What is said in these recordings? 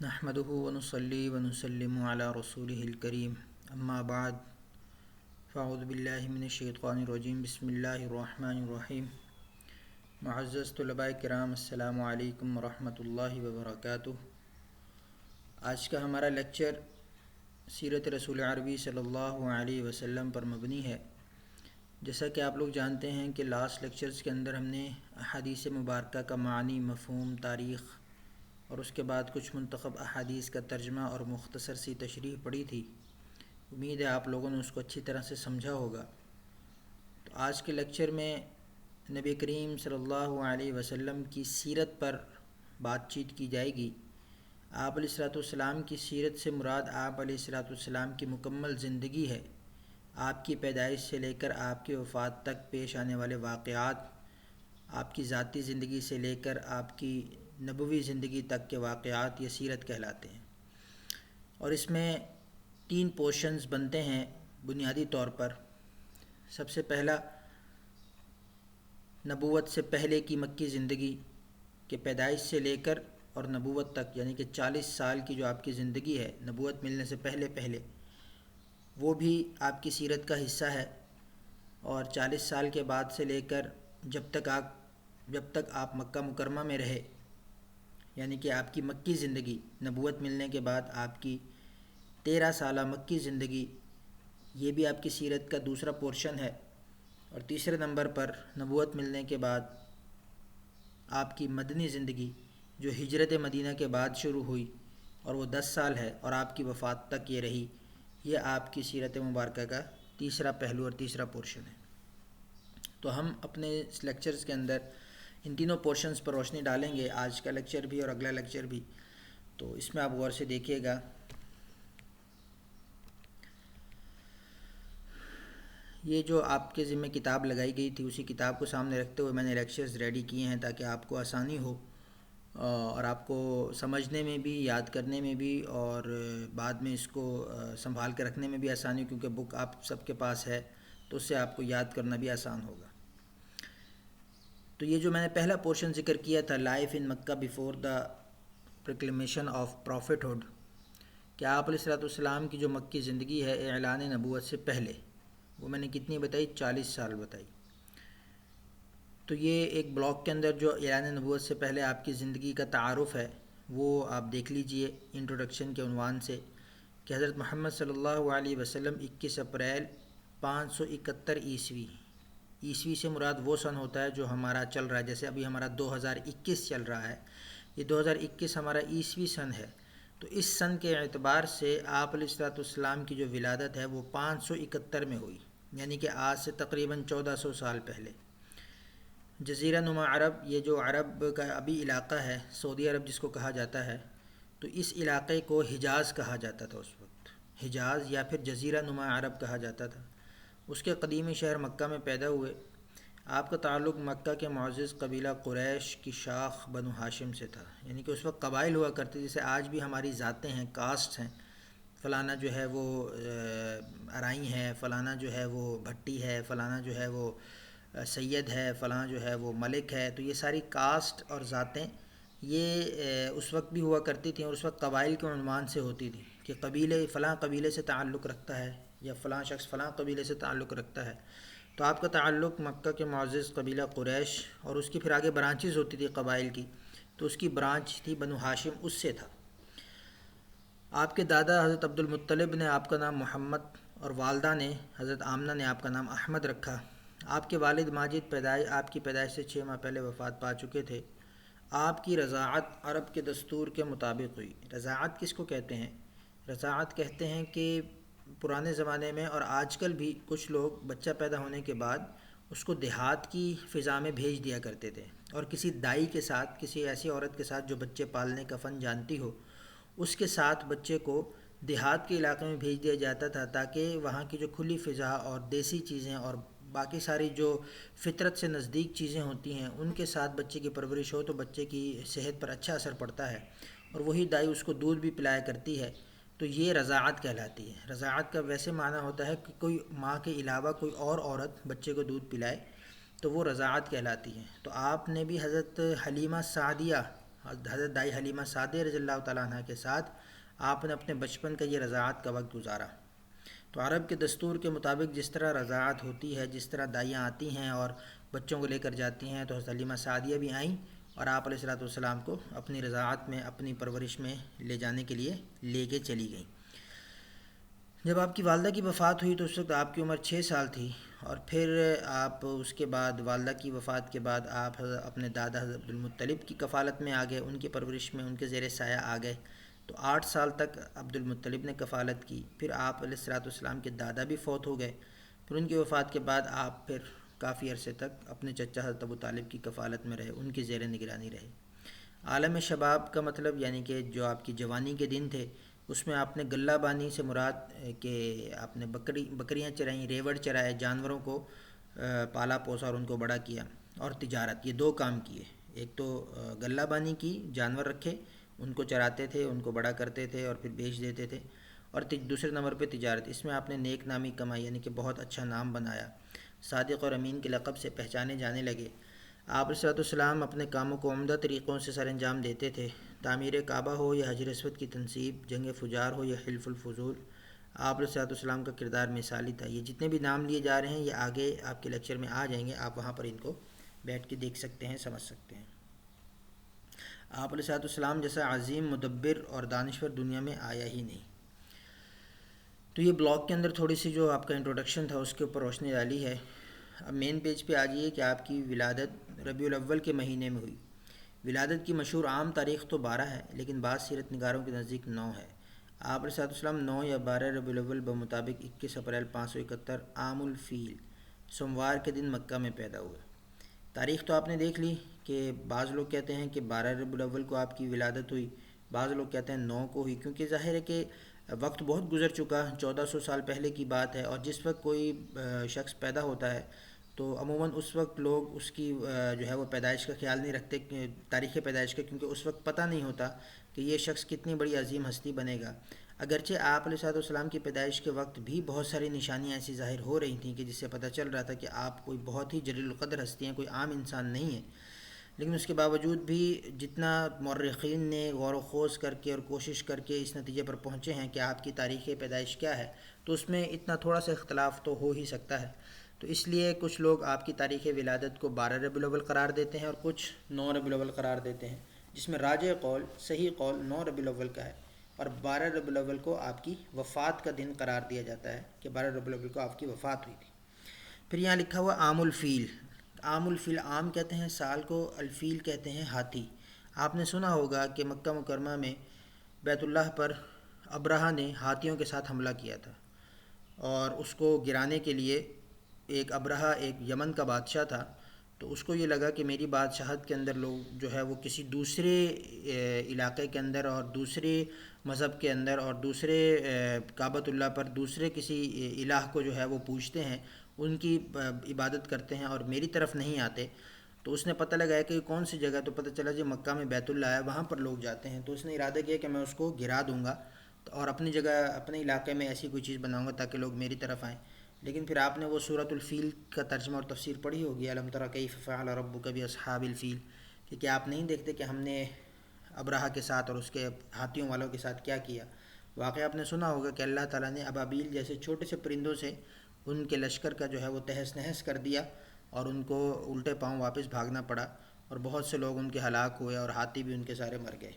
نحمده ونصلي ونسلم على رسوله الكريم اما بعد فاعوذ باللہ من الشیطان الرجیم بسم اللہ الرحمن الرحیم معزز طلباء کرام السلام علیکم ورحمۃ اللہ وبرکاتہ۔ آج کا ہمارا لیکچر سیرت رسول عربی صلی اللہ علیہ وسلم پر مبنی ہے۔ جیسا کہ آپ لوگ جانتے ہیں کہ لاسٹ لیکچرز کے اندر ہم نے احادیث مبارکہ کا معنی، مفہوم، تاریخ اور اس کے بعد کچھ منتخب احادیث کا ترجمہ اور مختصر سی تشریح پڑھی تھی۔ امید ہے آپ لوگوں نے اس کو اچھی طرح سے سمجھا ہوگا۔ تو آج کے لیکچر میں نبی کریم صلی اللہ علیہ وسلم کی سیرت پر بات چیت کی جائے گی۔ آپ علیہ الصلوۃ والسلام کی سیرت سے مراد آپ علیہ الصلوۃ والسلام کی مکمل زندگی ہے۔ آپ کی پیدائش سے لے کر آپ کی وفات تک پیش آنے والے واقعات، آپ کی ذاتی زندگی سے لے کر آپ کی نبوی زندگی تک کے واقعات یہ سیرت کہلاتے ہیں۔ اور اس میں 3 پورشنز بنتے ہیں بنیادی طور پر۔ سب سے پہلا نبوت سے پہلے کی مکی زندگی کہ پیدائش سے لے کر اور نبوت تک، یعنی کہ 40 سال کی جو آپ کی زندگی ہے نبوت ملنے سے پہلے وہ بھی آپ کی سیرت کا حصہ ہے۔ اور 40 سال کے بعد سے لے کر جب تک آپ مکہ مکرمہ میں رہے، یعنی کہ آپ کی مکی زندگی، نبوت ملنے کے بعد آپ کی 13 سالہ مکی زندگی، یہ بھی آپ کی سیرت کا دوسرا پورشن ہے۔ اور تیسرے نمبر پر نبوت ملنے کے بعد آپ کی مدنی زندگی جو ہجرت مدینہ کے بعد شروع ہوئی اور وہ 10 سال ہے اور آپ کی وفات تک یہ رہی، یہ آپ کی سیرت مبارکہ کا تیسرا پہلو اور تیسرا پورشن ہے۔ تو ہم اپنے اس لیکچرز کے اندر ان تینوں پورشنز پر روشنی ڈالیں گے، آج کا لیکچر بھی اور اگلا لیکچر بھی۔ تو اس میں آپ غور سے دیکھیے گا۔ یہ جو آپ کے ذمہ کتاب لگائی گئی تھی، اسی کتاب کو سامنے رکھتے ہوئے میں نے لیکچرز ریڈی کیے ہیں تاکہ آپ کو آسانی ہو اور آپ کو سمجھنے میں بھی، یاد کرنے میں بھی، اور بعد میں اس کو سنبھال کے رکھنے میں بھی آسانی ہو، کیونکہ بک آپ سب کے پاس ہے تو اس سے آپ کو یاد کرنا بھی آسان ہوگا۔ تو یہ جو میں نے پہلا پورشن ذکر کیا تھا، life in Mecca before the proclamation of prophethood, کہ آپ علیہ الصلوۃ والسلام کی جو مکی زندگی ہے اعلان نبوت سے پہلے، وہ میں نے کتنی بتائی؟ 40 سال بتائی۔ تو یہ ایک بلاک کے اندر جو اعلان نبوت سے پہلے آپ کی زندگی کا تعارف ہے وہ آپ دیکھ لیجئے انٹروڈکشن کے عنوان سے، کہ حضرت محمد صلی اللہ علیہ وسلم 21 اپریل 571 عیسوی سے مراد وہ سن ہوتا ہے جو ہمارا چل رہا ہے۔ جیسے ابھی ہمارا 2021 چل رہا ہے، یہ 2021 ہمارا عیسوی سن ہے۔ تو اس سن کے اعتبار سے آپ علیہ الصلوۃ والسلام کی جو ولادت ہے وہ 571 میں ہوئی، یعنی کہ آج سے تقریباً 1400 سال پہلے۔ جزیرہ نما عرب، یہ جو عرب کا ابھی علاقہ ہے، سعودی عرب جس کو کہا جاتا ہے، تو اس علاقے کو حجاز کہا جاتا تھا اس وقت، حجاز یا پھر جزیرہ نما عرب کہا جاتا تھا۔ اس کے قدیمی شہر مکہ میں پیدا ہوئے۔ آپ کا تعلق مکہ کے معزز قبیلہ قریش کی شاخ بنو ہاشم سے تھا، یعنی کہ اس وقت قبائل ہوا کرتے، جیسے آج بھی ہماری ذاتیں ہیں، کاسٹ ہیں، فلانا جو ہے وہ ارائی ہے، فلانا جو ہے وہ بھٹی ہے، فلانا جو ہے وہ سید ہے، فلاں جو ہے وہ ملک ہے۔ تو یہ ساری کاسٹ اور ذاتیں یہ اس وقت بھی ہوا کرتی تھیں، اور اس وقت قبائل کے عنوان سے ہوتی تھی کہ قبیلے فلاں قبیلے سے تعلق رکھتا ہے، یا فلاں شخص فلاں قبیلے سے تعلق رکھتا ہے۔ تو آپ کا تعلق مکہ کے معزز قبیلہ قریش، اور اس کی پھر آگے برانچز ہوتی تھی قبائل کی، تو اس کی برانچ تھی بنو ہاشم، اس سے تھا۔ آپ کے دادا حضرت عبد المطلب نے آپ کا نام محمد اور والدہ نے حضرت آمنہ نے آپ کا نام احمد رکھا۔ آپ کے والد ماجد آپ کی پیدائش سے 6 ماہ پہلے وفات پا چکے تھے۔ آپ کی رضاعت عرب کے دستور کے مطابق ہوئی۔ رضاعت کس کو کہتے ہیں؟ رضاعت کہتے ہیں کہ پرانے زمانے میں اور آج کل بھی کچھ لوگ بچہ پیدا ہونے کے بعد اس کو دیہات کی فضا میں بھیج دیا کرتے تھے، اور کسی دائی کے ساتھ، کسی ایسی عورت کے ساتھ جو بچے پالنے کا فن جانتی ہو، اس کے ساتھ بچے کو دیہات کے علاقے میں بھیج دیا جاتا تھا، تاکہ وہاں کی جو کھلی فضا اور دیسی چیزیں اور باقی ساری جو فطرت سے نزدیک چیزیں ہوتی ہیں ان کے ساتھ بچے کی پرورش ہو، تو بچے کی صحت پر اچھا اثر پڑتا ہے، اور وہی دائی اس کو دودھ بھی پلایا کرتی ہے۔ تو یہ رضاعت کہلاتی ہے۔ رضاعت کا ویسے معنی ہوتا ہے کہ کوئی ماں کے علاوہ کوئی اور عورت بچے کو دودھ پلائے، تو وہ رضاعت کہلاتی ہے۔ تو آپ نے بھی حضرت حلیمہ سعدیہ حضرت دائی حلیمہ سعدیہ رضی اللہ تعالیٰ عنہ کے ساتھ آپ نے اپنے بچپن کا یہ رضاعت کا وقت گزارا۔ تو عرب کے دستور کے مطابق جس طرح رضاعت ہوتی ہے، جس طرح دائیاں آتی ہیں اور بچوں کو لے کر جاتی ہیں، تو حضرت حلیمہ سعدیہ بھی آئیں اور آپ علیہ الصلوۃ والسلام کو اپنی رضاعت میں، اپنی پرورش میں لے جانے کے لیے لے کے چلی گئیں۔ جب آپ کی والدہ کی وفات ہوئی تو اس وقت آپ کی عمر 6 سال تھی، اور پھر آپ اس کے بعد والدہ کی وفات کے بعد آپ اپنے دادا حضرت عبدالمطلب کی کفالت میں آ گئے، ان کی پرورش میں ان کے زیر سایہ آ گئے۔ تو 8 سال تک عبدالمطلب نے کفالت کی، پھر آپ علیہ الصلوۃ والسلام کے دادا بھی فوت ہو گئے، پھر ان کی وفات کے بعد آپ پھر کافی عرصے تک اپنے چچا حضرت ابو طالب کی کفالت میں رہے، ان کی زیر نگرانی رہے۔ عالم شباب کا مطلب یعنی کہ جو آپ کی جوانی کے دن تھے، اس میں آپ نے غلہ بانی سے مراد کہ آپ نے بکریاں چرائیں، ریوڑ چرائے، جانوروں کو پالا پوسا اور ان کو بڑا کیا، اور تجارت، یہ 2 کام کیے۔ ایک تو غلہ بانی کی، جانور رکھے، ان کو چراتے تھے، ان کو بڑا کرتے تھے اور پھر بیچ دیتے تھے، اور دوسرے نمبر پہ تجارت، اس میں آپ نے نیک نامی کمائی، یعنی کہ بہت اچھا نام بنایا، صادق اور امین کے لقب سے پہچانے جانے لگے۔ آپ علیہ السلام اپنے کاموں کو عمدہ طریقوں سے سر انجام دیتے تھے، تعمیر کعبہ ہو یا حجر اسود کی تنصیب، جنگ فجار ہو یا حلف الفضول، آپ علیہ السلام کا کردار مثالی تھا۔ یہ جتنے بھی نام لیے جا رہے ہیں یہ آگے آپ کے لیکچر میں آ جائیں گے، آپ وہاں پر ان کو بیٹھ کے دیکھ سکتے ہیں، سمجھ سکتے ہیں۔ آپ علیہ السلام جیسا عظیم مدبر اور دانشور دنیا میں آیا ہی نہیں۔ تو یہ بلاگ کے اندر تھوڑی سی جو آپ کا انٹروڈکشن تھا اس کے اوپر روشنی ڈالی ہے۔ اب مین پیج پہ آ جائیے کہ آپ کی ولادت ربیع الاول کے مہینے میں ہوئی۔ ولادت کی مشہور عام تاریخ تو 12 ہے، لیکن بعض سیرت نگاروں کے نزدیک 9 ہے۔ آپ علیہ السلام 9 یا 12 ربیع الاول بمطابق 21 اپریل 571 عام الفیل سوموار کے دن مکہ میں پیدا ہوئے۔ تاریخ تو آپ نے دیکھ لی کہ بعض لوگ کہتے ہیں کہ 12 ربیع الاول کو آپ کی ولادت ہوئی، بعض لوگ کہتے ہیں 9 کو ہوئی، کیونکہ ظاہر ہے کہ وقت بہت گزر چکا، 1400 سال پہلے کی بات ہے، اور جس وقت کوئی شخص پیدا ہوتا ہے تو عموماً اس وقت لوگ اس کی جو ہے وہ پیدائش کا خیال نہیں رکھتے، تاریخ پیدائش کا، کیونکہ اس وقت پتہ نہیں ہوتا کہ یہ شخص کتنی بڑی عظیم ہستی بنے گا۔ اگرچہ آپ علیہ السلام کی پیدائش کے وقت بھی بہت ساری نشانیاں ایسی ظاہر ہو رہی تھیں کہ جس سے پتہ چل رہا تھا کہ آپ کوئی بہت ہی جلیل القدر ہستی ہیں، کوئی عام انسان نہیں ہے، لیکن اس کے باوجود بھی جتنا مورخین نے غور و خوض کر کے اور کوشش کر کے اس نتیجے پر پہنچے ہیں کہ آپ کی تاریخ پیدائش کیا ہے، تو اس میں اتنا تھوڑا سا اختلاف تو ہو ہی سکتا ہے۔ تو اس لیے کچھ لوگ آپ کی تاریخ ولادت کو 12 ربیع الاول قرار دیتے ہیں اور کچھ 9 ربیع الاول قرار دیتے ہیں، جس میں راجح قول، صحیح قول 9 ربیع الاول کا ہے، اور 12 ربیع الاول کو آپ کی وفات کا دن قرار دیا جاتا ہے کہ 12 ربیع الاول کو آپ کی وفات ہوئی تھی۔ پھر یہاں لکھا ہوا عام الفیل۔ عام الفیل، عام کہتے ہیں سال کو، الفیل کہتے ہیں ہاتھی۔ آپ نے سنا ہوگا کہ مکہ مکرمہ میں بیت اللہ پر ابرہہ نے ہاتھیوں کے ساتھ حملہ کیا تھا، اور اس کو گرانے کے لیے ایک ابرہہ ایک یمن کا بادشاہ تھا، تو اس کو یہ لگا کہ میری بادشاہت کے اندر لوگ جو ہے وہ کسی دوسرے علاقے کے اندر اور دوسرے مذہب کے اندر اور دوسرے کعبۃ اللہ پر دوسرے کسی الہ کو جو ہے وہ پوجتے ہیں، ان کی عبادت کرتے ہیں اور میری طرف نہیں آتے۔ تو اس نے پتہ لگایا کہ کون سی جگہ، تو پتہ چلا جو مکہ میں بیت اللہ ہے وہاں پر لوگ جاتے ہیں، تو اس نے ارادہ کیا کہ میں اس کو گرا دوں گا اور اپنی جگہ اپنے علاقے میں ایسی کوئی چیز بناؤں گا تاکہ لوگ میری طرف آئیں۔ لیکن پھر آپ نے وہ سورۃ الفیل کا ترجمہ اور تفسیر پڑھی ہوگی، الم تر کیف فعل ربک باصحاب الفیل، کہ کیا آپ نہیں دیکھتے کہ ہم نے ابرہہ کے ساتھ اور اس کے ہاتھیوں والوں کے ساتھ کیا کیا۔ واقعہ آپ نے سنا ہوگا کہ اللہ تعالیٰ نے ابابیل جیسے چھوٹے سے پرندوں سے ان کے لشکر کا جو ہے وہ تہس نہس کر دیا، اور ان کو الٹے پاؤں واپس بھاگنا پڑا، اور بہت سے لوگ ان کے ہلاک ہوئے اور ہاتھی بھی ان کے سارے مر گئے۔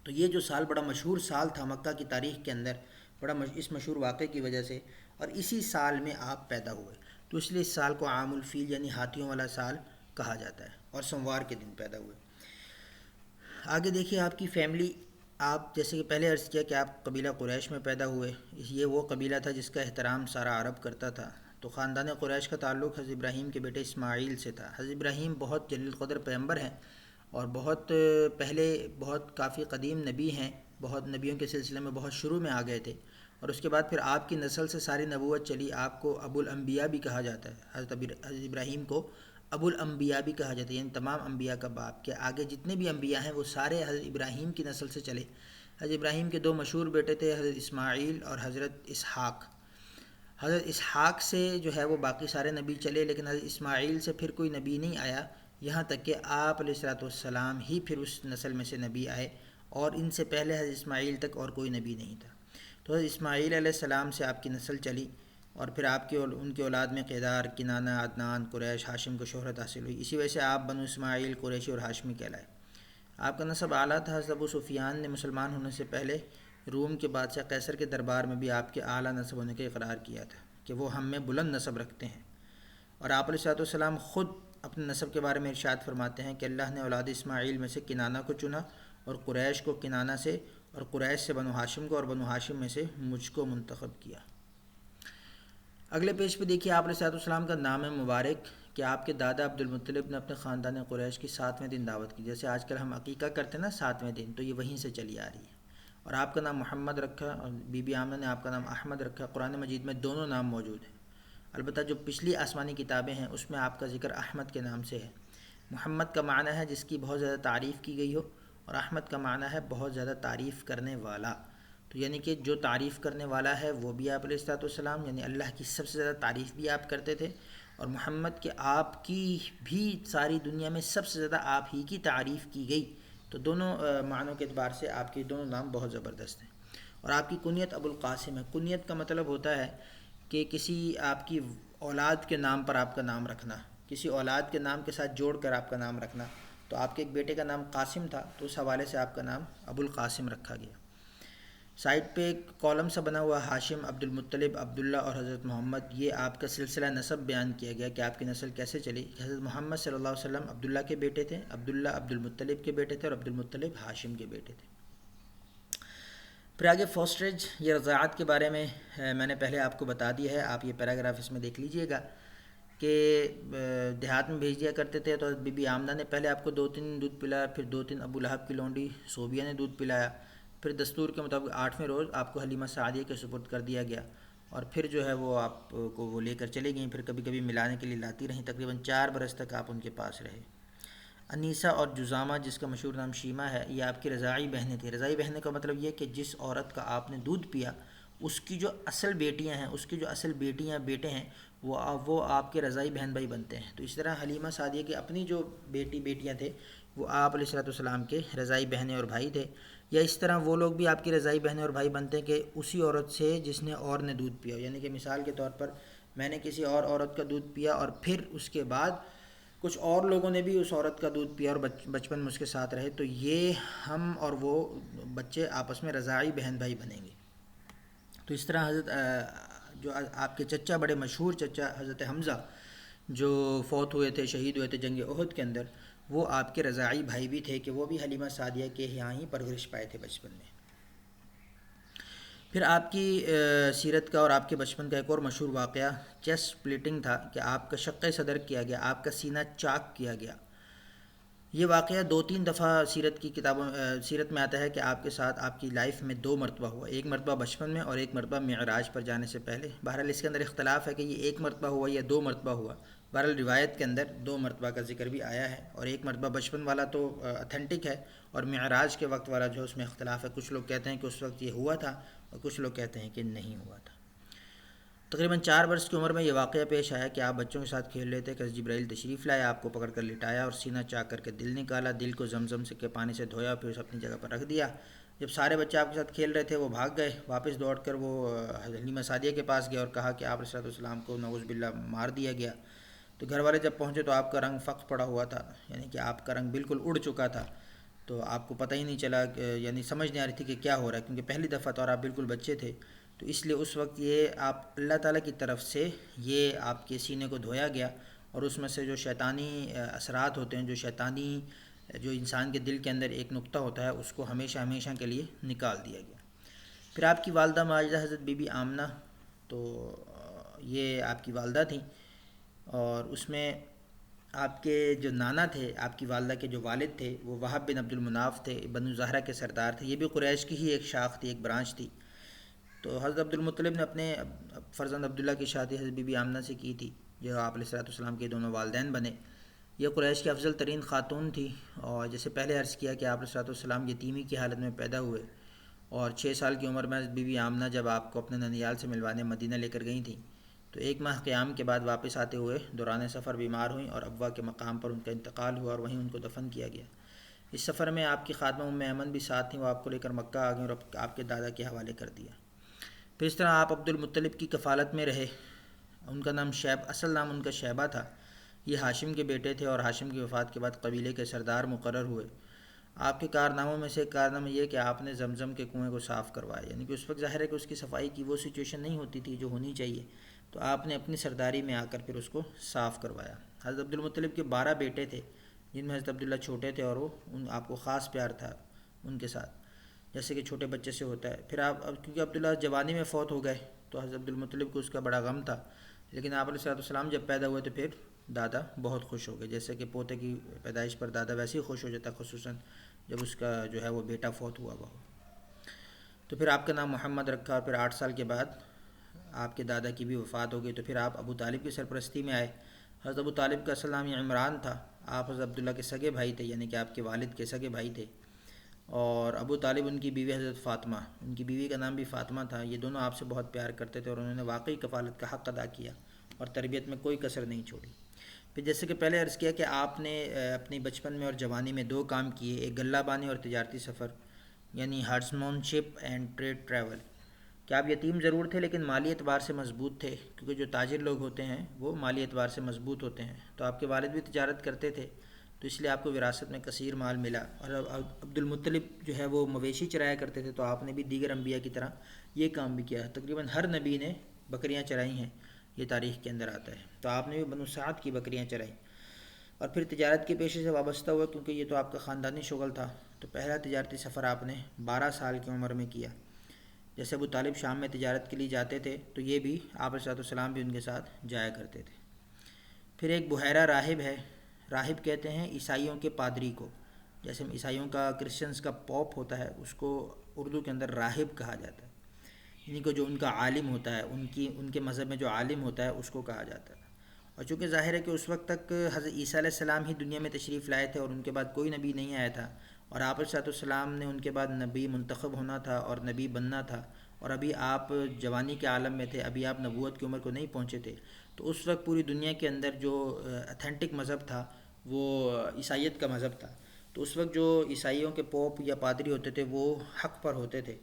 تو یہ جو سال بڑا مشہور سال تھا مکہ کی تاریخ کے اندر، اس مشہور واقعے کی وجہ سے، اور اسی سال میں آپ پیدا ہوئے، تو اس لیے اس سال کو عام الفیل یعنی ہاتھیوں والا سال کہا جاتا ہے، اور سوموار کے دن پیدا ہوئے۔ آگے دیکھیے آپ کی فیملی، آپ جیسے کہ پہلے عرض کیا کہ آپ قبیلہ قریش میں پیدا ہوئے، یہ وہ قبیلہ تھا جس کا احترام سارا عرب کرتا تھا۔ تو خاندان قریش کا تعلق حضرت ابراہیم کے بیٹے اسماعیل سے تھا۔ حضرت ابراہیم بہت جلیل القدر پیغمبر ہیں، اور بہت پہلے بہت کافی قدیم نبی ہیں، بہت نبیوں کے سلسلے میں بہت شروع میں آ گئے تھے، اور اس کے بعد پھر آپ کی نسل سے ساری نبوت چلی۔ آپ کو ابو الانبیاء بھی کہا جاتا ہے، حضرت ابراہیم کو ابو الانبیاء بھی کہا جاتا ہے، یعنی تمام انبیاء کا باپ، کہ آگے جتنے بھی انبیاء ہیں وہ سارے حضرت ابراہیم کی نسل سے چلے۔ حضرت ابراہیم کے 2 مشہور بیٹے تھے، حضرت اسماعیل اور حضرت اسحاق۔ حضرت اسحاق سے جو ہے وہ باقی سارے نبی چلے، لیکن حضرت اسماعیل سے پھر کوئی نبی نہیں آیا یہاں تک کہ آپ علیہ الصلوۃ والسلام ہی پھر اس نسل میں سے نبی آئے، اور ان سے پہلے حضرت اسماعیل تک اور کوئی نبی نہیں تھا۔ تو حضرت اسماعیل علیہ السلام سے آپ کی نسل چلی، اور پھر آپ کے ان کے اولاد میں قیدار، کنانہ، عدنان، قریش، ہاشم کو شہرت حاصل ہوئی۔ اسی وجہ سے آپ بنو اسماعیل، قریشی اور ہاشمی کہلائے۔ آپ کا نسب اعلیٰ تھا۔ حضرت ابو سفیان نے مسلمان ہونے سے پہلے روم کے بادشاہ قیصر کے دربار میں بھی آپ کے اعلیٰ نسب ہونے کا اقرار کیا تھا کہ وہ ہم میں بلند نسب رکھتے ہیں، اور آپ علیہ الصلوۃ والسلام خود اپنے نسب کے بارے میں ارشاد فرماتے ہیں کہ اللہ نے اولاد اسماعیل میں سے کنانہ کو چنا، اور قریش کو کنانہ سے، اور قریش سے بنو ہاشم کو، اور بنو ہاشم میں سے مجھ کو منتخب کیا۔ اگلے پیج پہ دیکھیے آپ علیہ الصلوۃ والسلام کا نام مبارک کہ آپ کے دادا عبد المطلب نے اپنے خاندان قریش کی 7ویں دن دعوت کی۔ جیسے آج کل ہم عقیقہ کرتے ہیں نا 7ویں دن، تو یہ وہیں سے چلی آ رہی ہے۔ اور آپ کا نام محمد رکھا، اور بی بی آمنہ نے آپ کا نام احمد رکھا۔ قرآن مجید میں دونوں نام موجود ہیں، البتہ جو پچھلی آسمانی کتابیں ہیں اس میں آپ کا ذکر احمد کے نام سے ہے۔ محمد کا معنی ہے جس کی بہت زیادہ تعریف کی گئی ہو، اور احمد کا معنی ہے بہت زیادہ تعریف کرنے والا۔ تو یعنی کہ جو تعریف کرنے والا ہے وہ بھی آپ علیہ الصلوۃ والسلام، یعنی اللہ کی سب سے زیادہ تعریف بھی آپ کرتے تھے، اور محمد کے آپ کی بھی ساری دنیا میں سب سے زیادہ آپ ہی کی تعریف کی گئی۔ تو دونوں معنوں کے اعتبار سے آپ کے دونوں نام بہت زبردست ہیں۔ اور آپ کی کنیت ابو القاسم ہے۔ کنیت کا مطلب ہوتا ہے کہ کسی آپ کی اولاد کے نام پر آپ کا نام رکھنا، کسی اولاد کے نام کے ساتھ جوڑ کر آپ کا نام رکھنا۔ تو آپ کے ایک بیٹے کا نام قاسم تھا، تو اس حوالے سے آپ کا نام ابو القاسم رکھا گیا۔ سائٹ پہ ایک کالم سا بنا ہوا، ہاشم، عبد المطلب، عبداللہ اور حضرت محمد، یہ آپ کا سلسلہ نسب بیان کیا گیا کہ آپ کی نسل کیسے چلی۔ حضرت محمد صلی اللہ علیہ وسلم عبداللہ کے بیٹے تھے، عبداللہ عبد المطلب کے بیٹے تھے، اور عبد المطلب ہاشم کے بیٹے تھے۔ پھر آگے فوسٹریج، یہ رضاعت کے بارے میں میں نے پہلے آپ کو بتا دیا ہے، آپ یہ پیراگراف اس میں دیکھ لیجئے گا کہ دیہات میں بھیج دیا کرتے تھے، تو بی بی آمنہ نے پہلے آپ کو 2 دن دودھ پلایا، پھر 2 دن ابو لہب کی لونڈی صوبیہ نے دودھ پلایا، پھر دستور کے مطابق 8ویں روز آپ کو حلیمہ سعدیہ کے سپرد کر دیا گیا، اور پھر جو ہے وہ آپ کو وہ لے کر چلے گئیں، پھر کبھی کبھی ملانے کے لیے لاتی رہیں، تقریباً 4 برس تک آپ ان کے پاس رہے۔ انیسہ اور جزامہ، جس کا مشہور نام شیمہ ہے، یہ آپ کی رضاعی بہنیں تھیں۔ رضاعی بہنیں کا مطلب یہ کہ جس عورت کا آپ نے دودھ پیا اس کی جو اصل بیٹیاں ہیں، اس کی جو اصل بیٹیاں بیٹے ہیں، وہ آپ کے رضاعی بہن بھائی بنتے ہیں۔ تو اس طرح حلیمہ سعدیہ کی اپنی جو بیٹیاں تھے وہ آپ علیہ الصلوۃ والسلام کے رضاعی بہنیں اور بھائی تھے، یا اس طرح وہ لوگ بھی آپ کی رضاعی بہنیں اور بھائی بنتے ہیں کہ اسی عورت سے جس نے اور نے دودھ پیا، یعنی کہ مثال کے طور پر میں نے کسی اور عورت کا دودھ پیا، اور پھر اس کے بعد کچھ اور لوگوں نے بھی اس عورت کا دودھ پیا اور بچپن میں اس کے ساتھ رہے، تو یہ ہم اور وہ بچے آپس میں رضاعی بہن بھائی بنیں گے۔ تو اس طرح حضرت جو آپ کے چچا، بڑے مشہور چچا حضرت حمزہ جو فوت ہوئے تھے، شہید ہوئے تھے جنگ احد کے اندر، وہ آپ کے رضاعی بھائی بھی تھے کہ وہ بھی حلیمہ سعدیہ کے یہاں ہی پرورش پائے تھے بچپن میں۔ پھر آپ کی سیرت کا اور آپ کے بچپن کا ایک اور مشہور واقعہ چیسٹ پلیٹنگ تھا کہ آپ کا شق صدر کیا گیا، آپ کا سینہ چاک کیا گیا۔ یہ واقعہ 2-3 دفعہ سیرت کی کتابوں سیرت میں آتا ہے کہ آپ کے ساتھ آپ کی لائف میں 2 مرتبہ ہوا، ایک مرتبہ بچپن میں اور ایک مرتبہ معراج پر جانے سے پہلے۔ بہرحال اس کے اندر اختلاف ہے کہ یہ 1 مرتبہ ہوا یا 2 مرتبہ ہوا۔ بہرحال روایت کے اندر 2 مرتبہ کا ذکر بھی آیا ہے، اور ایک مرتبہ بچپن والا تو اتھینٹک ہے، اور معراج کے وقت والا جو اس میں اختلاف ہے، کچھ لوگ کہتے ہیں کہ اس وقت یہ ہوا تھا اور کچھ لوگ کہتے ہیں کہ نہیں ہوا تھا۔ تقریباً 4 برس کی عمر میں یہ واقعہ پیش آیا کہ آپ بچوں کے ساتھ کھیل رہے تھے کہ جبرائیل تشریف لائے، آپ کو پکڑ کر لٹایا اور سینہ چاک کر کے دل نکالا، دل کو زمزم سے کے پانی سے دھویا، پھر اسے اپنی جگہ پر رکھ دیا۔ جب سارے بچے آپ کے ساتھ کھیل رہے تھے وہ بھاگ گئے، واپس دوڑ کر وہ حلیمہ سعدیہ کے پاس گیا اور کہا کہ آپ علیہ السلام کو نعوذ باللہ مار دیا گیا۔ تو گھر والے جب پہنچے تو آپ کا رنگ فق پڑا ہوا تھا، یعنی کہ آپ کا رنگ بالکل اڑ چکا تھا، تو آپ کو پتہ ہی نہیں چلا، یعنی سمجھ نہیں آ رہی تھی کہ کیا ہو رہا ہے، کیونکہ پہلی دفعہ تو اور آپ بالکل بچے تھے، تو اس لیے اس وقت یہ آپ اللہ تعالیٰ کی طرف سے یہ آپ کے سینے کو دھویا گیا، اور اس میں سے جو شیطانی اثرات ہوتے ہیں، جو انسان کے دل کے اندر ایک نقطہ ہوتا ہے، اس کو ہمیشہ ہمیشہ کے لیے نکال دیا گیا۔ پھر آپ کی والدہ ماجدہ حضرت بی بی آمنہ، تو یہ آپ کی والدہ تھیں، اور اس میں آپ کے جو نانا تھے، آپ کی والدہ کے جو والد تھے وہ وہب بن عبد المناف تھے، بنو زہرہ کے سردار تھے، یہ بھی قریش کی ہی ایک شاخ تھی، ایک برانچ تھی۔ تو حضرت عبد المطلب نے اپنے فرزند عبداللہ کی شادی حضرت بی بی آمنہ سے کی تھی، جو آپ علیہ الصلوۃ والسلام کے دونوں والدین بنے۔ یہ قریش کی افضل ترین خاتون تھی، اور جیسے پہلے عرض کیا کہ آپ علیہ الصلوۃ والسلام یتیمی کی حالت میں پیدا ہوئے، اور 6 سال کی عمر میں حضرت بی بی آمنہ جب آپ کو اپنے ننیال سے ملوانے مدینہ لے کر گئی تھیں، تو 1 ماہ قیام کے بعد واپس آتے ہوئے دوران سفر بیمار ہوئیں اور ابوا کے مقام پر ان کا انتقال ہوا اور وہیں ان کو دفن کیا گیا۔ اس سفر میں آپ کی خاتمہ ام ایمن بھی ساتھ تھیں، وہ آپ کو لے کر مکہ آ گئیں اور آپ کے دادا کے حوالے کر دیا۔ پھر اس طرح آپ عبد المطلب کی کفالت میں رہے۔ ان کا نام اصل نام ان کا شیبہ تھا۔ یہ ہاشم کے بیٹے تھے اور ہاشم کی وفات کے بعد قبیلے کے سردار مقرر ہوئے۔ آپ کے کارناموں میں سے ایک کارنامہ یہ کہ آپ نے زمزم کے کنویں کو صاف کروایا، یعنی کہ اس وقت ظاہر ہے کہ اس کی صفائی کی وہ سچویشن نہیں ہوتی تھی جو ہونی چاہیے، تو آپ نے اپنی سرداری میں آ کر پھر اس کو صاف کروایا۔ حضرت عبد المطلب کے 12 بیٹے تھے، جن میں حضرت عبداللہ چھوٹے تھے اور وہ آپ کو خاص پیار تھا ان کے ساتھ، جیسے کہ چھوٹے بچے سے ہوتا ہے۔ پھر آپ کیونکہ عبداللہ جوانی میں فوت ہو گئے تو حضرت عبد المطلب کو اس کا بڑا غم تھا، لیکن آپ علیہ السلام جب پیدا ہوئے تو پھر دادا بہت خوش ہو گئے، جیسے کہ پوتے کی پیدائش پر دادا ویسے ہی خوش ہو جاتا، خصوصاً جب اس کا جو ہے وہ بیٹا فوت ہوا ہو۔ تو پھر آپ کا نام محمد رکھا، اور پھر 8 سال کے بعد آپ کے دادا کی بھی وفات ہو گئی، تو پھر آپ ابو طالب کی سرپرستی میں آئے۔ حضرت ابو طالب کا اصل نام عمران تھا، آپ حضرت عبداللہ کے سگے بھائی تھے، یعنی کہ آپ کے والد کے سگے بھائی تھے۔ اور ابو طالب ان کی بیوی حضرت فاطمہ، ان کی بیوی کا نام بھی فاطمہ تھا۔ یہ دونوں آپ سے بہت پیار کرتے تھے اور انہوں نے واقعی کفالت کا حق ادا کیا اور تربیت میں کوئی کسر نہیں چھوڑی۔ پھر جیسے کہ پہلے عرض کیا کہ آپ نے اپنی بچپن میں اور جوانی میں 2 کام کیے، ایک غلہ بانی اور تجارتی سفر، یعنی ہارسمون شپ اینڈ ٹریڈ ٹریول۔ کہ آپ یتیم ضرور تھے لیکن مالی اعتبار سے مضبوط تھے، کیونکہ جو تاجر لوگ ہوتے ہیں وہ مالی اعتبار سے مضبوط ہوتے ہیں، تو آپ کے والد بھی تجارت کرتے تھے، تو اس لیے آپ کو وراثت میں کثیر مال ملا۔ اور عبد المطلب جو ہے وہ مویشی چرایا کرتے تھے، تو آپ نے بھی دیگر انبیاء کی طرح یہ کام بھی کیا ہے۔ تقریباً ہر نبی نے بکریاں چرائی ہیں، یہ تاریخ کے اندر آتا ہے، تو آپ نے بھی بنو سعد کی بکریاں چرائیں۔ اور پھر تجارت کے پیشے سے وابستہ ہوا، کیونکہ یہ تو آپ کا خاندانی شغل تھا، تو پہلا تجارتی سفر آپ نے 12 سال کی عمر میں کیا۔ جیسے ابو طالب شام میں تجارت کے لیے جاتے تھے تو یہ بھی آپ علیہ السلام بھی ان کے ساتھ جایا کرتے تھے۔ پھر ایک بحیرہ راہب ہے، راہب کہتے ہیں عیسائیوں کے پادری کو، جیسے عیسائیوں کا کرسچنز کا پوپ ہوتا ہے، اس کو اردو کے اندر راہب کہا جاتا ہے، یعنی کہ جو ان کا عالم ہوتا ہے، ان کے مذہب میں جو عالم ہوتا ہے اس کو کہا جاتا ہے۔ اور چونکہ ظاہر ہے کہ اس وقت تک حضرت عیسیٰ علیہ السلام ہی دنیا میں تشریف لائے تھے اور ان کے بعد کوئی نبی نہیں آیا تھا، اور آپ علیہ السلام نے ان کے بعد نبی منتخب ہونا تھا اور نبی بننا تھا، اور ابھی آپ جوانی کے عالم میں تھے، ابھی آپ نبوت کی عمر کو نہیں پہنچے تھے، تو اس وقت پوری دنیا کے اندر جو اتھینٹک مذہب تھا وہ عیسائیت کا مذہب تھا، تو اس وقت جو عیسائیوں کے پوپ یا پادری ہوتے تھے وہ حق پر ہوتے تھے۔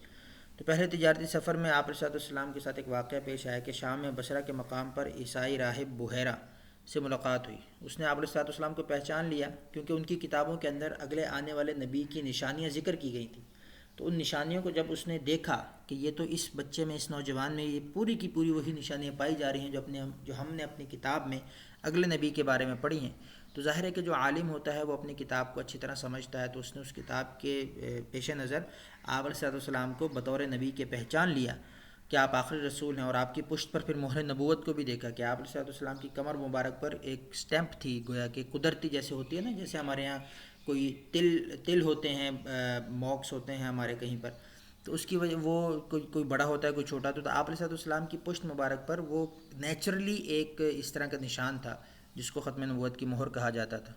تو پہلے تجارتی سفر میں آپ علیہ السلام کے ساتھ ایک واقعہ پیش آیا کہ شام میں بصرہ کے مقام پر عیسائی راہب بحیرہ سے ملاقات ہوئی۔ اس نے آپ علیہ السلام کو پہچان لیا، کیونکہ ان کی کتابوں کے اندر اگلے آنے والے نبی کی نشانیاں ذکر کی گئی تھیں، تو ان نشانیوں کو جب اس نے دیکھا کہ یہ تو اس بچے میں، اس نوجوان میں یہ پوری کی پوری وہی نشانیاں پائی جا رہی ہیں جو ہم نے اپنی کتاب میں اگلے نبی کے بارے میں پڑھی ہیں، تو ظاہر ہے کہ جو عالم ہوتا ہے وہ اپنی کتاب کو اچھی طرح سمجھتا ہے، تو اس نے اس کتاب کے پیش نظر آپ علیہ السلام کو بطور نبی کے پہچان لیا کہ آپ آخری رسول ہیں، اور آپ کی پشت پر پھر مہر نبوت کو بھی دیکھا کہ آپ علیہ السلام کی کمر مبارک پر ایک سٹیمپ تھی، گویا کہ قدرتی جیسے ہوتی ہے نا، جیسے ہمارے یہاں کوئی تل ہوتے ہیں، موکس ہوتے ہیں ہمارے کہیں پر، تو اس کی وجہ وہ کوئی بڑا ہوتا ہے کوئی چھوٹا، تو آپ علیہ السلام کی پشت مبارک پر وہ نیچرلی ایک اس طرح کا نشان تھا جس کو ختم نبوت کی مہر کہا جاتا تھا۔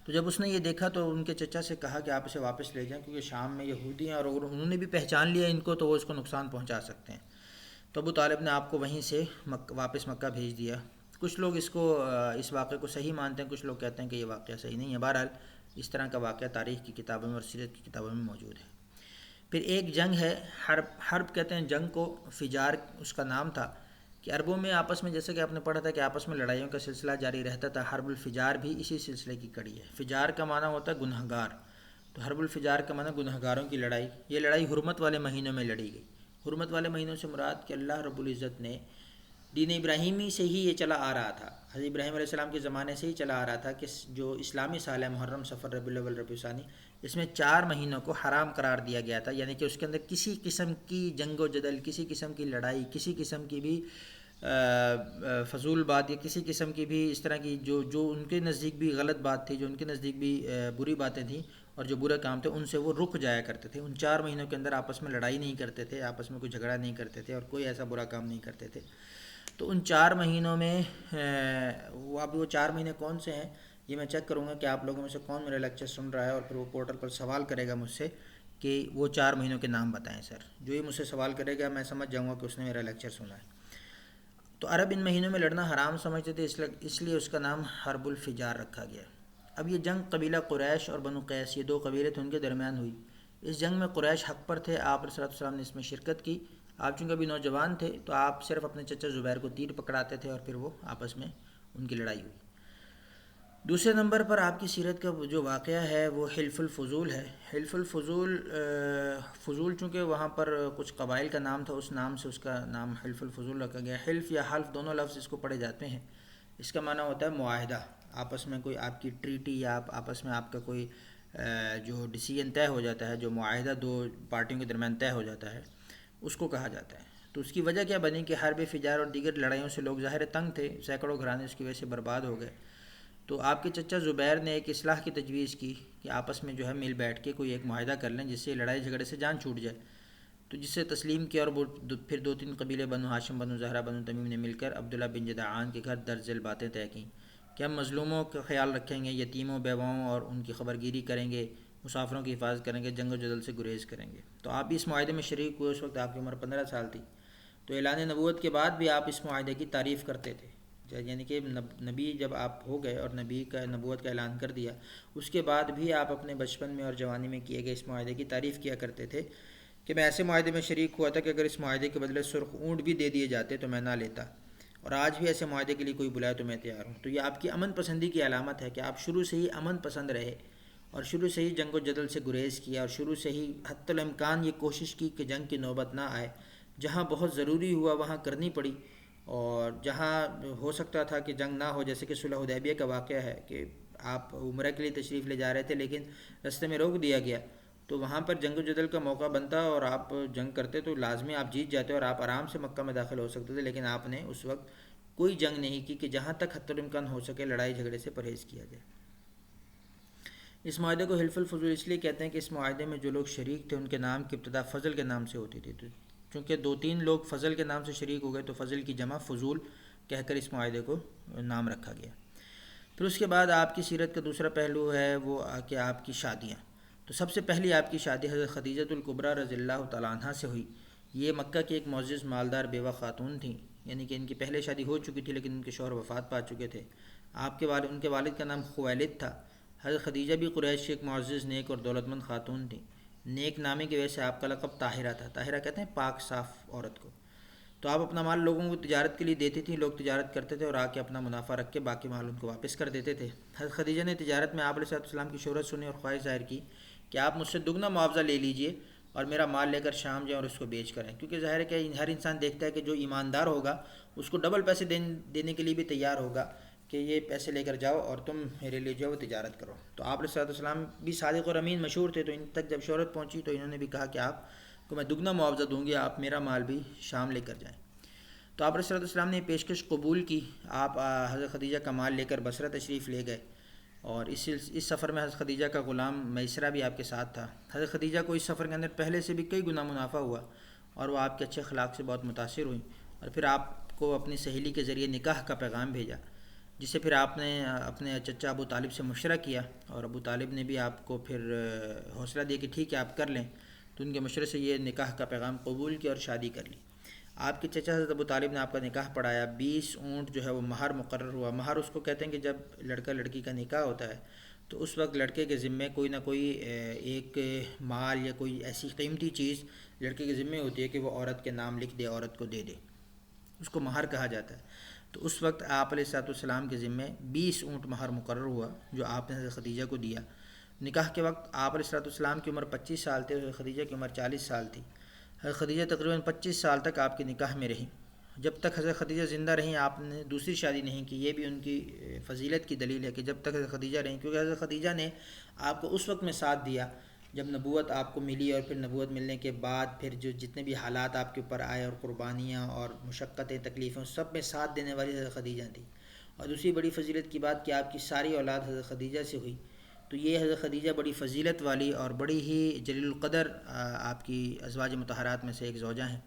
تو جب اس نے یہ دیکھا تو ان کے چچا سے کہا کہ آپ اسے واپس لے جائیں، کیونکہ شام میں یہودی ہیں اور انہوں نے بھی پہچان لیا ان کو، تو وہ اس کو نقصان پہنچا سکتے ہیں۔ تو ابو طالب نے آپ کو وہیں سے واپس مکہ بھیج دیا۔ کچھ لوگ اس واقعے کو صحیح مانتے ہیں، کچھ لوگ کہتے ہیں کہ یہ واقعہ صحیح نہیں ہے۔ بہرحال اس طرح کا واقعہ تاریخ کی کتابوں میں اور سیرت کی کتابوں میں موجود ہے۔ پھر ایک جنگ ہے حرب کہتے ہیں جنگ کو، فجار اس کا نام تھا، کہ عربوں میں آپس میں، جیسے کہ آپ نے پڑھا تھا کہ آپس میں لڑائیوں کا سلسلہ جاری رہتا تھا، حرب الفجار بھی اسی سلسلے کی کڑی ہے۔ فجار کا معنی ہوتا ہے گنہگار، تو حرب الفجار کا معنی گنہگاروں کی لڑائی۔ یہ لڑائی حرمت والے مہینوں میں لڑی گئی۔ حرمت والے مہینوں سے مراد کہ اللہ رب العزت نے دین ابراہیمی سے ہی یہ چلا آ رہا تھا، حضرت ابراہیم علیہ السلام کے زمانے سے ہی چلا آ رہا تھا کہ جو اسلامی سال ہے محرم، صفر، ربیع الاول، ربیع ثانی، اس میں 4 مہینوں کو حرام قرار دیا گیا تھا، یعنی کہ اس کے اندر کسی قسم کی جنگ و جدل، کسی قسم کی لڑائی، کسی قسم کی بھی فضول بات یا کسی قسم کی بھی اس طرح کی جو ان کے نزدیک بھی غلط بات تھی، جو ان کے نزدیک بھی بری باتیں تھیں اور جو برے کام تھے، ان سے وہ رک جایا کرتے تھے۔ ان 4 مہینوں کے اندر آپس میں لڑائی نہیں کرتے تھے، آپس میں کوئی جھگڑا نہیں کرتے تھے اور کوئی ایسا برا کام نہیں کرتے تھے۔ تو ان 4 مہینوں میں وہ 4 مہینے کون سے ہیں یہ میں چیک کروں گا کہ آپ لوگوں میں سے کون میرا لیکچر سن رہا ہے، اور پھر وہ پورٹل پر سوال کرے گا مجھ سے کہ وہ 4 مہینوں کے نام بتائیں سر۔ جو یہ مجھ سے سوال کرے گا میں سمجھ جاؤں گا کہ اس نے میرا لیکچر سنا ہے۔ تو عرب ان مہینوں میں لڑنا حرام سمجھتے تھے، اس لیے اس کا نام حرب الفجار رکھا گیا۔ اب یہ جنگ قبیلہ قریش اور بنو قیس، یہ دو قبیلے تھے، ان کے درمیان ہوئی۔ اس جنگ میں قریش حق پر تھے، آپ علیہ السلام نے اس میں شرکت کی۔ آپ چونکہ ابھی نوجوان تھے تو آپ صرف اپنے چچا زبیر کو تیر پکڑاتے تھے اور پھر وہ آپس میں ان کی لڑائی ہوئی۔ دوسرے نمبر پر آپ کی سیرت کا جو واقعہ ہے وہ حلف الفضول ہے۔ حلف الفضول، فضول چونکہ وہاں پر کچھ قبائل کا نام تھا، اس نام سے اس کا نام حلف الفضول رکھا گیا۔ حلف یا حلف دونوں لفظ اس کو پڑھے جاتے ہیں۔ اس کا معنی ہوتا ہے معاہدہ، آپس میں کوئی آپ کی ٹریٹی یا آپس میں آپ کا کوئی جو ڈیسیژن طے ہو جاتا ہے، جو معاہدہ دو پارٹیوں کے درمیان طے ہو جاتا ہے، اس کو کہا جاتا ہے۔ تو اس کی وجہ کیا بنی کہ حرب فجار اور دیگر لڑائیوں سے لوگ ظاہر تنگ تھے، سینکڑوں گھرانے اس کی وجہ سے برباد ہو گئے۔ تو آپ کے چچا زبیر نے ایک اصلاح کی تجویز کی کہ آپس میں جو ہے مل بیٹھ کے کوئی ایک معاہدہ کر لیں جس سے لڑائی جھگڑے سے جان چھوٹ جائے۔ تو جسے تسلیم کیا اور پھر دو تین قبیلے بنو ہاشم، بنو زہرہ، بنو تمیم نے مل کر عبداللہ بن جدعان کے گھر درج ذیل باتیں طے کیں کہ ہم مظلوموں کا خیال رکھیں گے، یتیموں بیواؤں اور ان کی خبرگیری کریں گے، مسافروں کی حفاظت کریں گے، جنگ و جدل سے گریز کریں گے۔ تو آپ بھی اس معاہدے میں شریک ہوئے۔ اس وقت آپ کی عمر 15 سال تھی۔ تو اعلان نبوت کے بعد بھی آپ اس معاہدے کی تعریف کرتے تھے، یعنی کہ نبی جب آپ ہو گئے اور نبی کا نبوت کا اعلان کر دیا، اس کے بعد بھی آپ اپنے بچپن میں اور جوانی میں کیے گئے اس معاہدے کی تعریف کیا کرتے تھے کہ میں ایسے معاہدے میں شریک ہوا تھا کہ اگر اس معاہدے کے بدلے سرخ اونٹ بھی دے دیے جاتے تو میں نہ لیتا، اور آج بھی ایسے معاہدے کے لیے کوئی بلائے تو میں تیار ہوں۔ تو یہ آپ کی امن پسندی کی علامت ہے کہ آپ شروع سے ہی امن پسند رہے اور شروع سے ہی جنگ و جدل سے گریز کیا، اور شروع سے ہی حتی الامکان یہ کوشش کی کہ جنگ کی نوبت نہ آئے۔ جہاں بہت ضروری ہوا وہاں کرنی پڑی، اور جہاں ہو سکتا تھا کہ جنگ نہ ہو، جیسے کہ صلح حدیبیہ کا واقعہ ہے کہ آپ عمرہ کے لیے تشریف لے جا رہے تھے لیکن رستے میں روک دیا گیا، تو وہاں پر جنگ و جدل کا موقع بنتا اور آپ جنگ کرتے تو لازمی آپ جیت جاتے اور آپ آرام سے مکہ میں داخل ہو سکتے تھے، لیکن آپ نے اس وقت کوئی جنگ نہیں کی کہ جہاں تک حتی الامکان ہو سکے لڑائی جھگڑے سے پرہیز کیا جائے۔ اس معاہدے کو حلف الفضول اس لیے کہتے ہیں کہ اس معاہدے میں جو لوگ شریک تھے ان کے نام کی ابتدا فضل کے نام سے ہوتی تھی، تو چونکہ دو تین لوگ فضل کے نام سے شریک ہو گئے تو فضل کی جمع فضول کہہ کر اس معاہدے کو نام رکھا گیا۔ پھر اس کے بعد آپ کی سیرت کا دوسرا پہلو ہے وہ کہ آپ کی شادیاں۔ تو سب سے پہلی آپ کی شادی حضرت خدیجہ الکبریٰ رضی اللہ تعالیٰ عنہا سے ہوئی۔ یہ مکہ کی ایک معزز مالدار بیوہ خاتون تھیں، یعنی کہ ان کی پہلے شادی ہو چکی تھی لیکن ان کے شوہر وفات پا چکے تھے۔ ان کے والد کا نام خویلد تھا۔ حضرت خدیجہ بھی قریش کی ایک معزز، نیک اور دولت مند خاتون تھیں۔ نیک نامی کی وجہ سے آپ کا لقب طاہرہ تھا۔ طاہرہ کہتے ہیں پاک صاف عورت کو۔ تو آپ اپنا مال لوگوں کو تجارت کے لیے دیتی تھیں، لوگ تجارت کرتے تھے اور آ کے اپنا منافع رکھ کے باقی مال ان کو واپس کر دیتے تھے۔ حضرت خدیجہ نے تجارت میں آپ علیہ السلام کی شہرت سنی اور خواہش ظاہر کی کہ آپ مجھ سے دگنا معاوضہ لے لیجئے اور میرا مال لے کر شام جائیں اور اس کو بیچ کریں، کیونکہ ظاہر ہے کہ ہر انسان دیکھتا ہے کہ جو ایماندار ہوگا اس کو ڈبل پیسے دینے کے لیے بھی تیار ہوگا کہ یہ پیسے لے کر جاؤ اور تم میرے لیے جو تجارت کرو۔ تو آپ علیہ السلام بھی صادق اور امین مشہور تھے، تو ان تک جب شہرت پہنچی تو انہوں نے بھی کہا کہ آپ کو میں دگنا معاوضہ دوں گی، آپ میرا مال بھی شام لے کر جائیں۔ تو آپ علیہ السلام نے پیشکش قبول کی۔ آپ حضرت خدیجہ کا مال لے کر بصرہ تشریف لے گئے، اور اس سفر میں حضرت خدیجہ کا غلام میسرہ بھی آپ کے ساتھ تھا۔ حضرت خدیجہ کو اس سفر کے اندر پہلے سے بھی کئی گنا منافع ہوا اور وہ آپ کے اچھے اخلاق سے بہت متاثر ہوئیں، اور پھر آپ کو اپنی سہیلی کے ذریعے نکاح کا پیغام بھیجا، جسے پھر آپ نے اپنے چچا ابو طالب سے مشورہ کیا، اور ابو طالب نے بھی آپ کو پھر حوصلہ دیا کہ ٹھیک ہے آپ کر لیں۔ تو ان کے مشورے سے یہ نکاح کا پیغام قبول کیا اور شادی کر لی۔ آپ کے چچا حضرت ابو طالب نے آپ کا نکاح پڑھایا۔ 20 اونٹ جو ہے وہ مہر مقرر ہوا۔ مہر اس کو کہتے ہیں کہ جب لڑکا لڑکی کا نکاح ہوتا ہے تو اس وقت لڑکے کے ذمے کوئی نہ کوئی ایک مال یا کوئی ایسی قیمتی چیز لڑکے کے ذمے ہوتی ہے کہ وہ عورت کے نام لکھ دے، عورت کو دے دے، اس کو مہر کہا جاتا ہے۔ تو اس وقت آپ علیہ السلام کے ذمے 20 اونٹ مہر مقرر ہوا جو آپ نے حضرت خدیجہ کو دیا۔ نکاح کے وقت آپ علیہ السلام کی عمر 25 سال تھی، حضرت خدیجہ کی عمر 40 سال تھی۔ حضرت خدیجہ تقریباً 25 سال تک آپ کے نکاح میں رہیں۔ جب تک حضرت خدیجہ زندہ رہیں آپ نے دوسری شادی نہیں کی۔ یہ بھی ان کی فضیلت کی دلیل ہے کہ جب تک حضرت خدیجہ رہیں، کیونکہ حضرت خدیجہ نے آپ کو اس وقت میں ساتھ دیا جب نبوت آپ کو ملی، اور پھر نبوت ملنے کے بعد پھر جو جتنے بھی حالات آپ کے اوپر آئے اور قربانیاں اور مشقتیں تکلیفیں، سب میں ساتھ دینے والی حضرت خدیجہ تھی۔ اور دوسری بڑی فضیلت کی بات کہ آپ کی ساری اولاد حضرت خدیجہ سے ہوئی، تو یہ حضرت خدیجہ بڑی فضیلت والی اور بڑی ہی جلیل القدر آپ کی ازواج مطہرات میں سے ایک زوجہ ہیں۔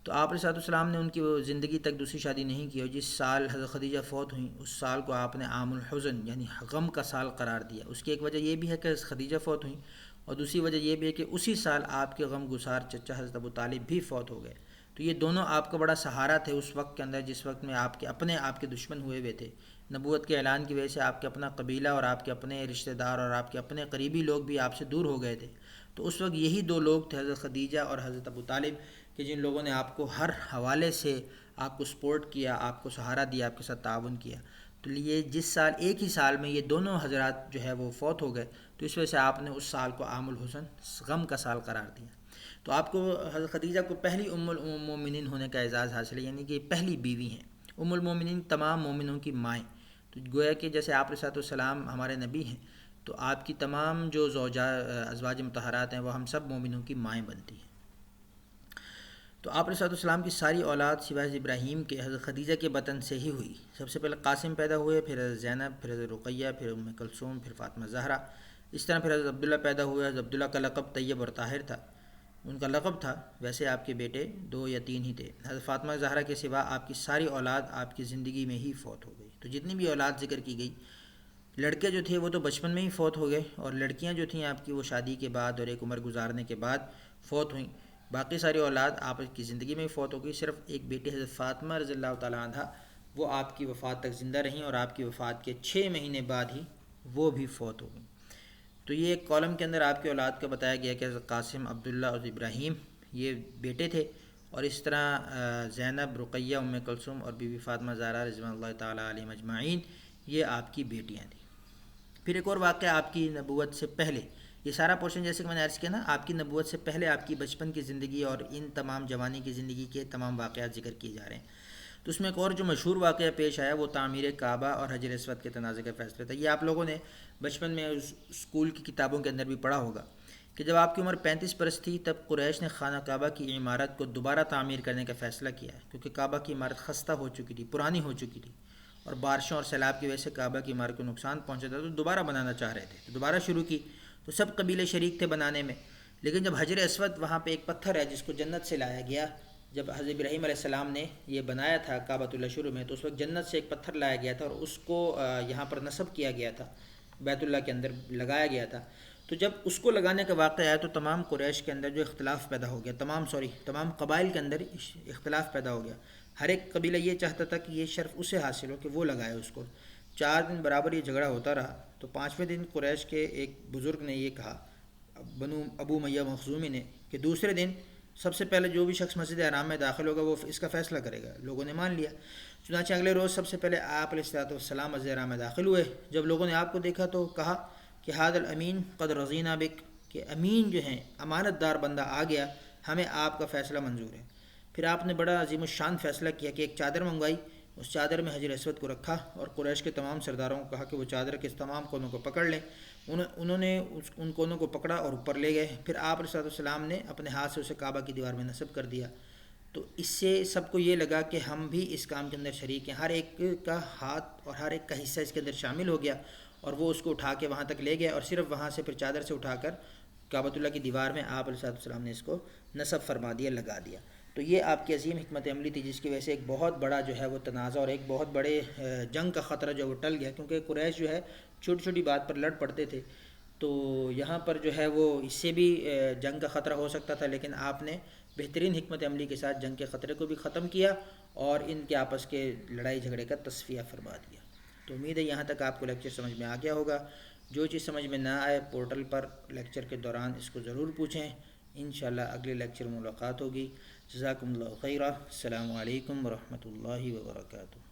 تو آپ علیہ السلام نے ان کی زندگی تک دوسری شادی نہیں کی، اور جس سال حضرت خدیجہ فوت ہوئیں اس سال کو آپ نے عام الحزن یعنی غم کا سال قرار دیا۔ اس کی ایک وجہ یہ بھی ہے کہ حضرت خدیجہ فوت ہوئیں، اور دوسری وجہ یہ بھی ہے کہ اسی سال آپ کے غم گسار چچا حضرت ابو طالب بھی فوت ہو گئے۔ تو یہ دونوں آپ کا بڑا سہارا تھے اس وقت کے اندر جس وقت میں آپ کے دشمن ہوئے ہوئے تھے. نبوت کے اعلان کی وجہ سے آپ کے اپنا قبیلہ اور آپ کے اپنے رشتہ دار اور آپ کے اپنے قریبی لوگ بھی آپ سے دور ہو گئے تھے. تو اس وقت یہی دو لوگ تھے، حضرت خدیجہ اور حضرت ابو طالب، کہ جن لوگوں نے آپ کو ہر حوالے سے آپ کو سپورٹ کیا، آپ کو سہارا دیا، آپ کے ساتھ تعاون کیا. تو یہ جس سال ایک ہی سال میں یہ دونوں حضرات جو ہے وہ فوت ہو گئے، تو اس وجہ سے آپ نے اس سال کو عام الحزن، غم کا سال قرار دیا. تو آپ کو حضرت خدیجہ کو پہلی ام المومنین ہونے کا اعزاز حاصل ہے، یعنی کہ پہلی بیوی ہیں. ام المومنین تمام مومنوں کی مائیں. تو گویا کہ جیسے آپ علیہ السلام ہمارے نبی ہیں، تو آپ کی تمام جو ازواج مطہرات ہیں وہ ہم سب مومنوں کی مائیں بنتی ہیں. تو آپ علیہ السلام کی ساری اولاد سوائے ابراہیم کے حضرت خدیجہ کے بطن سے ہی ہوئی. سب سے پہلے قاسم پیدا ہوئے، پھر حضرت زینب، پھر حضرت رقیہ، پھر ام کلثوم، پھر فاطمہ زہرا. اس طرح پھر حضرت عبداللہ پیدا ہوئے. حضرت عبداللہ کا لقب طیب اور طاہر تھا، ان کا لقب تھا. ویسے آپ کے بیٹے 2 یا 3 ہی تھے. حضرت فاطمہ زہرا کے سوا آپ کی ساری اولاد آپ کی زندگی میں ہی فوت ہو گئی. تو جتنی بھی اولاد ذکر کی گئی، لڑکے جو تھے وہ تو بچپن میں ہی فوت ہو گئے، اور لڑکیاں جو تھیں آپ کی وہ شادی کے بعد اور ایک عمر گزارنے کے بعد فوت ہوئیں. باقی ساری اولاد آپ کی زندگی میں ہی فوت ہو گئی. صرف ایک بیٹی حضرت فاطمہ رضی اللہ تعالیٰ عنہ وہ آپ کی وفات تک زندہ رہیں، اور آپ کی وفات کے 6 مہینے بعد ہی وہ بھی فوت ہو گئیں. تو یہ ایک کالم کے اندر آپ کی اولاد کا بتایا گیا کہ حضرت قاسم، عبداللہ اور ابراہیم یہ بیٹے تھے، اور اس طرح زینب، رقیہ، ام کلثوم اور بی بی فاطمہ زہرا رضوان اللہ تعالیٰ علیہم اجمعین یہ آپ کی بیٹیاں تھیں. پھر ایک اور واقعہ آپ کی نبوت سے پہلے، یہ سارا پورشن جیسے کہ میں نے عرض کیا نا، آپ کی نبوت سے پہلے آپ کی بچپن کی زندگی اور ان تمام جوانی کی زندگی کے تمام واقعات ذکر کیے جا رہے ہیں. تو اس میں ایک اور جو مشہور واقعہ پیش آیا وہ تعمیر کعبہ اور حجر اسود کے تنازع کا فیصلہ تھا. یہ آپ لوگوں نے بچپن میں اسکول کی کتابوں کے اندر بھی پڑھا ہوگا کہ جب آپ کی عمر 35 برس تھی تب قریش نے خانہ کعبہ کی عمارت کو دوبارہ تعمیر کرنے کا فیصلہ کیا ہے، کیونکہ کعبہ کی عمارت خستہ ہو چکی تھی، پرانی ہو چکی تھی، اور بارشوں اور سیلاب کی وجہ سے کعبہ کی عمارت کو نقصان پہنچا تھا. تو دوبارہ بنانا چاہ رہے تھے، تو دوبارہ شروع کی. تو سب قبیلے شریک تھے بنانے میں. لیکن جب حجر اسود وہاں پہ ایک پتھر ہے جس کو جنت سے لایا گیا، جب حضرت ابراہیم علیہ السلام نے یہ بنایا تھا کعبۃ اللہ شروع میں، تو اس وقت جنت سے ایک پتھر لایا گیا تھا اور اس کو یہاں پر نصب کیا گیا تھا، بیت اللہ کے اندر لگایا گیا تھا. تو جب اس کو لگانے کا واقعہ آیا تو تمام قریش کے اندر جو اختلاف پیدا ہو گیا، تمام قبائل کے اندر اختلاف پیدا ہو گیا. ہر ایک قبیلہ یہ چاہتا تھا کہ یہ شرف اسے حاصل ہو کہ وہ لگائے اس کو. 4 دن برابر یہ جھگڑا ہوتا رہا. تو 5ویں دن قریش کے ایک بزرگ نے یہ کہا، بنو ابو امیہ مخزومی نے، کہ دوسرے دن سب سے پہلے جو بھی شخص مسجد حرام میں داخل ہوگا وہ اس کا فیصلہ کرے گا. لوگوں نے مان لیا. چنانچہ اگلے روز سب سے پہلے آپ علیہ السلام مسجد حرام میں داخل ہوئے. جب لوگوں نے آپ کو دیکھا تو کہا کہ حاض الامین قد رضینا بک، کہ امین جو ہیں امانت دار بندہ آ گیا، ہمیں آپ کا فیصلہ منظور ہے. پھر آپ نے بڑا عظیم الشان فیصلہ کیا کہ ایک چادر منگوائی، اس چادر میں حجر اسود کو رکھا اور قریش کے تمام سرداروں کو کہا کہ وہ چادر کے تمام کونوں کو پکڑ لیں. انہوں نے ان کونوں کو پکڑا اور اوپر لے گئے. پھر آپ علیہ السلام نے اپنے ہاتھ سے اسے کعبہ کی دیوار میں نصب کر دیا. تو اس سے سب کو یہ لگا کہ ہم بھی اس کام کے اندر شریک ہیں، ہر ایک کا ہاتھ اور ہر ایک کا حصہ اس کے اندر شامل ہو گیا، اور وہ اس کو اٹھا کے وہاں تک لے گئے، اور صرف وہاں سے پھر چادر سے اٹھا کر کعبۃ اللہ کی دیوار میں آپ علیہ السلام نے اس کو نصب فرما دیا، لگا دیا. تو یہ آپ کی عظیم حکمت عملی تھی جس کی وجہ سے ایک بہت بڑا جو ہے وہ تنازع اور ایک بہت بڑے جنگ کا خطرہ جو وہ ٹل گیا، کیونکہ قریش جو ہے چھوٹی چھوٹی بات پر لڑ پڑتے تھے. تو یہاں پر جو ہے وہ اس سے بھی جنگ کا خطرہ ہو سکتا تھا، لیکن آپ نے بہترین حکمت عملی کے ساتھ جنگ کے خطرے کو بھی ختم کیا اور ان کے آپس کے لڑائی جھگڑے کا تصفیہ فرما دیا. تو امید ہے یہاں تک آپ کو لیکچر سمجھ میں آ گیا ہوگا. جو چیز سمجھ میں نہ آئے پورٹل پر لیکچر کے دوران اس کو ضرور پوچھیں. انشاءاللہ اگلے لیکچر میں ملاقات ہوگی. جزاکم اللہ خیرہ. السلام علیکم ورحمۃ اللہ وبرکاتہ.